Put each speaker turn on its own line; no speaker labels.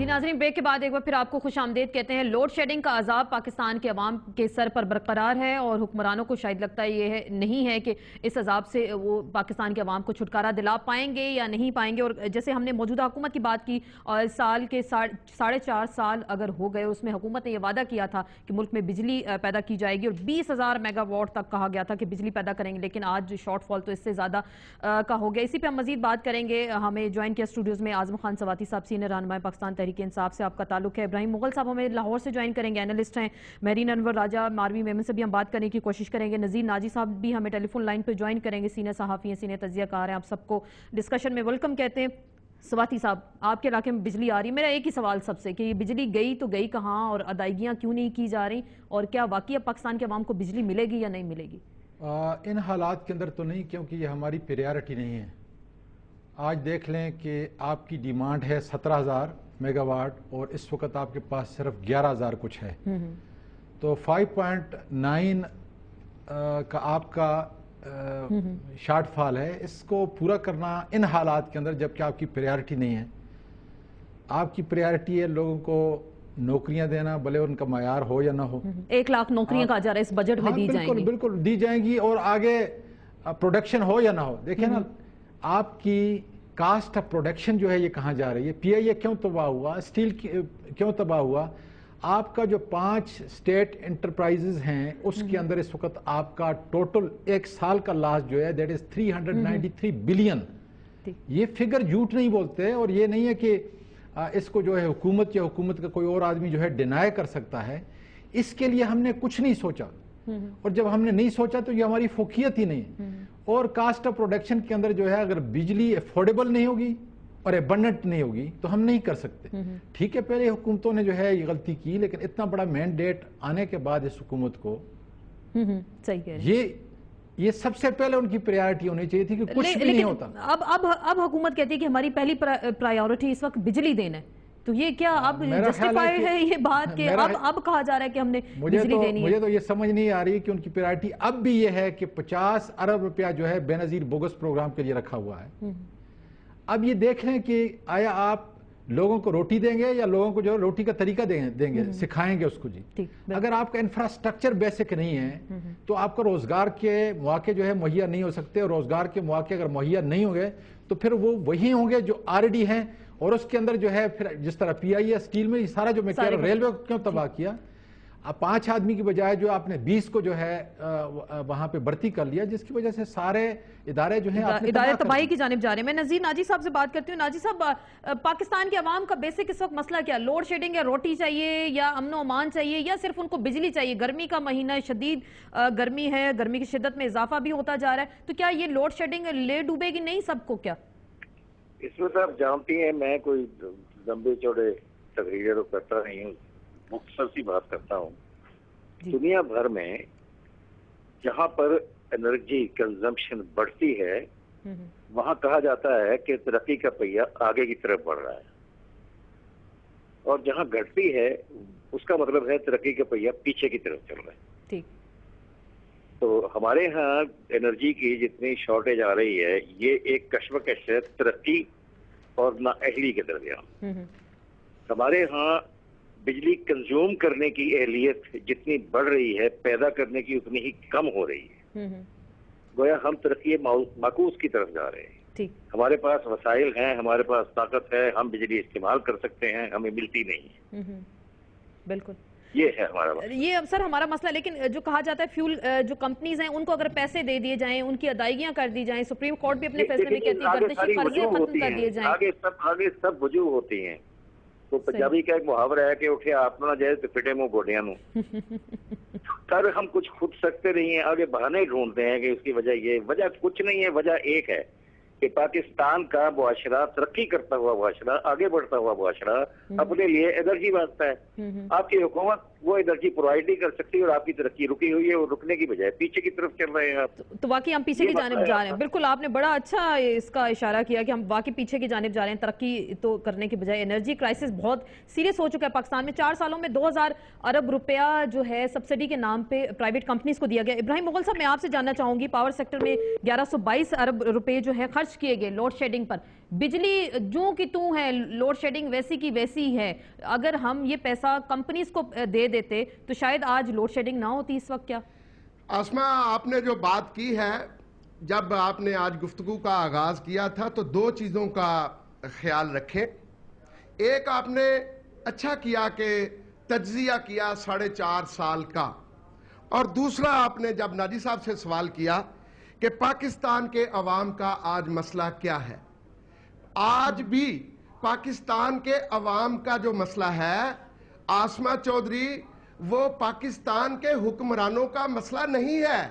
जी नाज़रीन, ब्रेक के बाद एक बार फिर आपको खुश आमदेद कहते हैं। लोड शेडिंग का अजाब पाकिस्तान के अवाम के सर पर बरकरार है और हुक्मरानों को शायद लगता है ये नहीं है कि इस अजाब से वो पाकिस्तान के अवाम को छुटकारा दिला पाएंगे या नहीं पाएंगे। और जैसे हमने मौजूदा हुकूमत की बात की, और साल के 4.5 साल अगर हो गए, उसमें हुकूमत ने यह वादा किया था कि मुल्क में बिजली पैदा की जाएगी और 20,000 मेगावाट तक कहा गया था कि बिजली पैदा करेंगे, लेकिन आज शॉर्टफॉल तो इससे ज़्यादा का हो गया। इसी पर हम मजीद बात करेंगे। हमें ज्वाइन किया स्टूडियोज़ में आज़म खान सवाती साहब, सीनियर रहनुमा पाकिस्तान तहरीक इंसाफ से आपका ताल्लुक है। इब्राहिम मुगल साहब हमें लाहौर से ज्वाइन करेंगे, एनालिस्ट हैं। मेहरीन अनवर राजा मारवी मेमन से भी हम बात करने की कोशिश करेंगे। नज़ीर नाजी साहब भी हमें टेलीफोन लाइन पर ज्वाइन करेंगे, सीनियर सहाफ़ी हैं, सीनियर तजियाकार हैं। आप सबको डिस्कशन में वेलकम कहते हैं। सवाती साहब, आपके इलाके में बिजली आ रही, मेरा एक ही सवाल सबसे कि ये बिजली गई तो गई कहाँ और अदायगियाँ क्यों नहीं की जा रही, और क्या वाकई अब पाकिस्तान के अवाम को बिजली मिलेगी या नहीं मिलेगी?
इन हालात के अंदर तो नहीं, क्योंकि ये हमारी प्रायोरिटी नहीं है। आज देख लें कि आपकी डिमांड है 17,000 मेगावाट और इस वक्त आपके पास सिर्फ 11,000 कुछ है, तो 5.9 का आपका शॉर्टफॉल है। इसको पूरा करना इन हालात के अंदर, जबकि आपकी प्रायोरिटी नहीं है। आपकी प्रायोरिटी है लोगों को नौकरियां देना, भले उनका मायार हो या ना हो।
1 लाख नौकरियां कहा जा रहा है इस बजट में दी जाएंगी।
बिल्कुल दी जाएंगी, और आगे प्रोडक्शन हो या ना हो। देखिए ना, आपकी कास्ट ऑफ प्रोडक्शन जो है ये कहाँ जा रही है। पीआईए क्यों तबाह हुआ, स्टील क्यों तबाह हुआ। आपका जो 5 स्टेट एंटरप्राइजेज हैं उसके अंदर इस वक्त आपका टोटल एक साल का लॉस जो है दैट इज 393 बिलियन। ये फिगर झूठ नहीं बोलते, और ये नहीं है कि इसको जो है हुकूमत या हुकूमत का कोई और आदमी जो है डिनाई कर सकता है। इसके लिए हमने कुछ नहीं सोचा, और जब हमने नहीं सोचा तो ये हमारी फोकियत ही नहीं है। और कास्ट ऑफ प्रोडक्शन के अंदर जो है, अगर बिजली अफोर्डेबल नहीं होगी और एबंडेंट नहीं होगी तो हम नहीं कर सकते। ठीक है, पहले हुकूमतों ने जो है ये गलती की, लेकिन इतना बड़ा मैंडेट आने के बाद इस हुकूमत को
सही है,
ये सबसे पहले उनकी प्रायोरिटी होनी चाहिए थी कि कुछ भी नहीं होता।
अब हुकूमत कहती है कि हमारी पहली प्रायोरिटी इस वक्त बिजली देना है, तो ये क्या अब जस्टिफाइड है ये बात कि अब कहा जा रहा है कि हमने बिजली देनी है?
मुझे तो ये समझ नहीं आ रही कि उनकी प्रायोरिटी अब भी ये है कि 50 अरब रुपया जो है बेनजीर बोगस प्रोग्राम के लिए रखा हुआ है। अब ये देख लें कि आया आप लोगों को रोटी देंगे या लोगों को जो रोटी का तरीका देंगे, सिखाएंगे उसको जी। अगर आपका इंफ्रास्ट्रक्चर बेसिक नहीं है तो आपको रोजगार के मौके जो है मुहैया नहीं हो सकते, और रोजगार के मौके अगर मुहैया नहीं होंगे तो फिर वो वही होंगे जो ऑलरेडी हैं। और उसके अंदर जो है फिर जिस तरह पीआईए स्टील में सारा जो मैं कह रहा हूं, रेलवे को क्यों तबाह किया। अब 5 आदमी की बजाय जो आपने 20 को जो है वहां पे भर्ती कर लिया, जिसकी वजह से सारे इदारे जो हैं
इदारे तबाही की जानिब जा रहे हैं। मैं नज़ीर नाजी साहब से बात करती हूँ। नाजी साहब, पाकिस्तान के अवाम का बेसिक इस वक्त मसला क्या? लोड शेडिंग या रोटी चाहिए या अमन अमान चाहिए या सिर्फ उनको बिजली चाहिए? गर्मी का महीना, शदीद गर्मी है, गर्मी की शिद्दत में इजाफा भी होता जा रहा है, तो क्या ये लोड शेडिंग ले डूबेगी नहीं सबको? क्या
इसमें तो आप जानती हैं मैं कोई लंबे चौड़े तकरीरें तो करता नहीं हूँ, मुख्तसर सी बात करता हूँ। दुनिया भर में जहाँ पर एनर्जी कंजम्पशन बढ़ती है वहाँ कहा जाता है कि तरक्की का पहिया आगे की तरफ बढ़ रहा है, और जहाँ घटती है उसका मतलब है तरक्की का पहिया पीछे की तरफ चल रहा है।
ठीक।
तो हमारे यहाँ एनर्जी की जितनी शॉर्टेज आ रही है, ये एक कशमकश है तरक्की और नाअहली के दरमियान। हमारे यहाँ बिजली कंज्यूम करने की अहलियत जितनी बढ़ रही है, पैदा करने की उतनी ही कम हो रही है। गोया हम तरक्की माकूस की तरफ जा रहे हैं। हमारे पास वसाइल हैं, हमारे पास ताकत है, हम बिजली इस्तेमाल कर सकते हैं, हमें मिलती नहीं है।
बिल्कुल,
ये है हमारा मसला।
ये अब सर हमारा मसला। लेकिन जो कहा जाता है फ्यूल जो कंपनीज हैं उनको अगर पैसे दे दिए जाएं, उनकी अदायगियां कर दी जाएं, सुप्रीम कोर्ट भी अपने फैसले में कहती है गर्दिशी फर्जियां खत्म कर दिए जाएं,
आगे सब वजूह होती हैं। तो पंजाबी का एक मुहावरा है कि उठे आप ना जाए तो फिटे मुंह गोडियां नू। सर हम कुछ खुद सकते नहीं है, आगे बहाने ढूंढते हैं कि उसकी वजह ये, वजह कुछ नहीं है। वजह एक है कि पाकिस्तान का मुआशरा, तरक्की करता हुआ मुआशरा, आगे बढ़ता हुआ मुआशरा अपने लिए एनर्जी मांगता है। आपकी हुकूमत وہ انرجی پرووائڈ نہیں کر سکتی اور آپ کی ترقی رکی ہوئی ہے اور رکنے کی بجائے پیچھے کی طرف چل رہے ہیں آپ.
تو واقعی ہم پیچھے کی جانب جا رہے ہیں. بالکل آپ نے بڑا اچھا اس کا اشارہ کیا کہ ہم واقعی پیچھے کی جانب جا رہے ہیں. ترقی تو کرنے کی بجائے انرجی کرائسس بہت سیریس ہو چکا ہے پاکستان میں. 4 سالوں میں 2000 ارب روپیہ جو ہے سبسڈی کے نام پہ پرائیویٹ کمپنیز کو دیا گیا. ابراہیم مغل صاحب میں آپ سے جاننا چاہوں گی, پاور سیکٹر میں 1122 ارب روپے جو ہے خرچ کیے گئے لوڈ شیڈنگ پر. بجلی جو کی توں ہے, لوڈ شیڈنگ ویسی کی ویسی ہے. اگر ہم یہ پیسہ کمپنیز کو دے دیتے تو شاید آج لوڈ شیڈنگ نہ ہوتی اس وقت. کیا
آسما آپ نے جو بات کی ہے, جب آپ نے آج گفتگو کا آغاز کیا تھا تو 2 چیزوں کا خیال رکھیں. ایک آپ نے اچھا کیا کہ تجزیہ کیا 4.5 سال کا, اور دوسرا آپ نے جب ناجی صاحب سے سوال کیا کہ پاکستان کے عوام کا آج مسئلہ کیا ہے. آج بھی پاکستان کے عوام کا جو مسئلہ ہے آسما چودھری, وہ پاکستان کے حکمرانوں کا مسئلہ نہیں ہے.